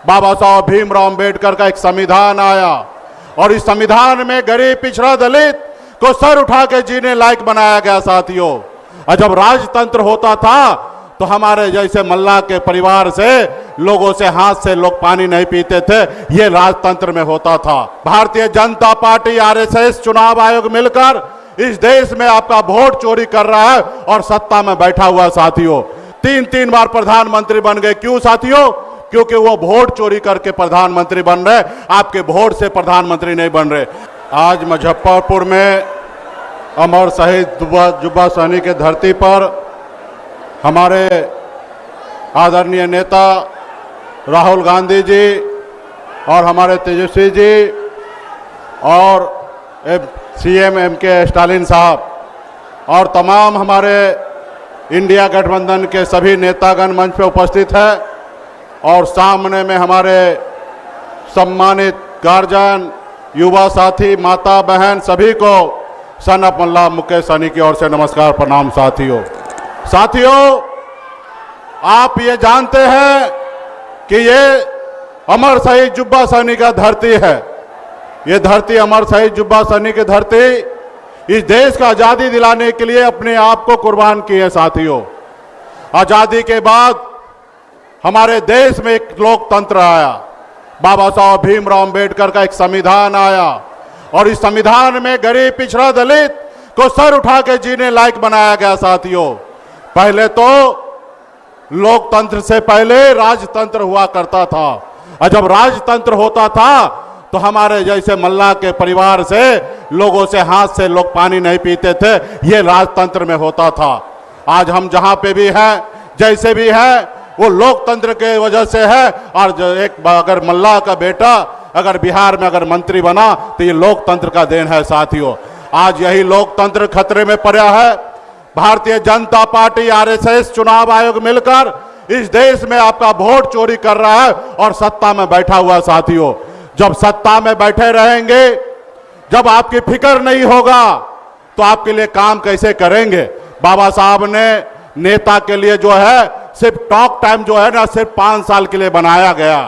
बाबा साहब भीमराव अंबेडकर का एक संविधान आया और इस संविधान में गरीब पिछड़ा दलित को सर उठा के जीने लायक बनाया गया साथियों। और जब राजतंत्र होता था तो हमारे जैसे मल्ला के परिवार से लोगों से हाथ से लोग पानी नहीं पीते थे, ये राजतंत्र में होता था। भारतीय जनता पार्टी आरएसएस चुनाव आयोग मिलकर इस देश में आपका वोट चोरी कर रहा है और सत्ता में बैठा हुआ साथियों। 3 बार प्रधानमंत्री बन गए। क्यों साथियों? क्योंकि वो वोट चोरी करके प्रधानमंत्री बन रहे, आपके वोट से प्रधानमंत्री नहीं बन रहे। आज मुजफ्फरपुर में अमर शहीद जुब्बा सहनी के धरती पर हमारे आदरणीय नेता राहुल गांधी जी और हमारे तेजस्वी जी और सीएम एमके स्टालिन साहब और तमाम हमारे इंडिया गठबंधन के सभी नेतागण मंच पे उपस्थित है और सामने में हमारे सम्मानित गार्जियन, युवा साथी, माता बहन सभी को सन ऑफ मल्ला मुकेश सहनी की ओर से नमस्कार प्रणाम। साथियों, आप ये जानते हैं कि ये अमर शहीद जुब्बा सहनी का धरती है। ये धरती अमर शहीद जुब्बा सहनी की धरती इस देश को आजादी दिलाने के लिए अपने आप को कुर्बान की है साथियों। आजादी के बाद हमारे देश में एक लोकतंत्र आया, बाबा साहब भीमराव अंबेडकर का एक संविधान आया और इस संविधान में गरीब पिछड़ा दलित को सर उठा के जीने लायक बनाया गया साथियों। पहले तो लोकतंत्र से पहले राजतंत्र हुआ करता था और जब राजतंत्र होता था तो हमारे जैसे मल्ला के परिवार से लोगों से हाथ से लोग पानी नहीं पीते थे, ये राजतंत्र में होता था। आज हम जहां पे भी हैं, जैसे भी हैं, वो लोकतंत्र के वजह से है। और अगर मल्ला का बेटा अगर बिहार में अगर मंत्री बना तो ये लोकतंत्र का देन है साथियों। आज यही लोकतंत्र खतरे में पड़ा है। भारतीय जनता पार्टी आरएसएस चुनाव आयोग मिलकर इस देश में आपका वोट चोरी कर रहा है और सत्ता में बैठा हुआ साथियों। जब सत्ता में बैठे रहेंगे, जब आपकी फिक्र नहीं होगा तो आपके लिए काम कैसे करेंगे? बाबा साहब ने नेता के लिए जो है सिर्फ टॉक टाइम जो है ना सिर्फ 5 साल के लिए बनाया गया।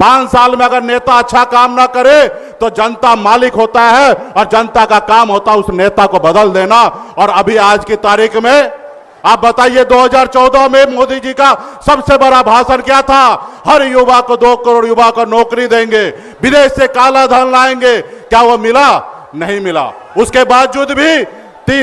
5 साल में अगर नेता अच्छा काम ना करे तो जनता मालिक होता है और जनता का काम होता है उस नेता को बदल देना। और अभी आज की तारीख में आप बताइए, 2014 में मोदी जी का सबसे बड़ा भाषण क्या था? हर युवा को 2 करोड़ युवा को नौकरी देंगे, विदेश से काला धन लाएंगे। क्या वो मिला? नहीं मिला। उसके बावजूद भी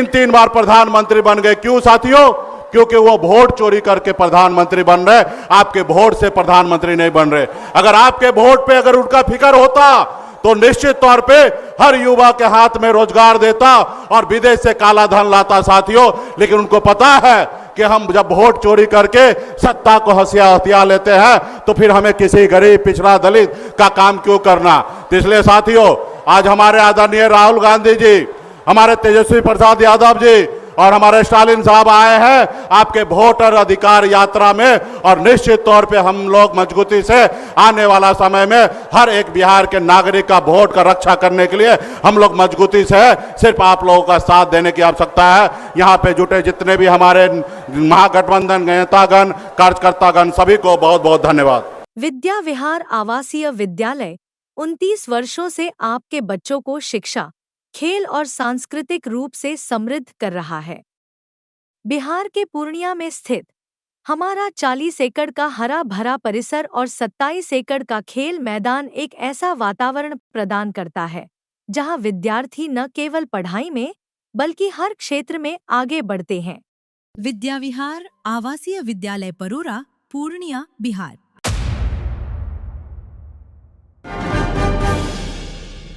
3 बार प्रधानमंत्री बन गए। क्यों साथियों? क्योंकि वो वोट चोरी करके प्रधानमंत्री बन रहे, आपके वोट से प्रधानमंत्री नहीं बन रहे। अगर आपके वोट पे अगर उनका फिक्र होता तो निश्चित तौर पे हर युवा के हाथ में रोजगार देता और विदेश से काला धन लाता साथियों। लेकिन उनको पता है कि हम जब वोट चोरी करके सत्ता को हथिया लेते हैं तो फिर हमें किसी गरीब पिछड़ा दलित का काम क्यों करना। तो इसलिए साथियों, आज हमारे आदरणीय राहुल गांधी जी, हमारे तेजस्वी प्रसाद यादव जी और हमारे स्टालिन साहब आए हैं आपके वोटर अधिकार यात्रा में। और निश्चित तौर पे हम लोग मजबूती से आने वाला समय में हर एक बिहार के नागरिक का वोट का रक्षा करने के लिए हम लोग मजबूती से है। सिर्फ आप लोगों का साथ देने की आवश्यकता है। यहाँ पे जुटे जितने भी हमारे महागठबंधन नेतागण, कार्यकर्तागण, सभी को बहुत बहुत धन्यवाद। विद्या विहार आवासीय विद्यालय 29 वर्षों से आपके बच्चों को शिक्षा, खेल और सांस्कृतिक रूप से समृद्ध कर रहा है। बिहार के पूर्णिया में स्थित हमारा 40 एकड़ का हरा भरा परिसर और 27 एकड़ का खेल मैदान एक ऐसा वातावरण प्रदान करता है जहां विद्यार्थी न केवल पढ़ाई में बल्कि हर क्षेत्र में आगे बढ़ते हैं। विद्या विहार आवासीय विद्यालय परोरा, पूर्णिया, बिहार।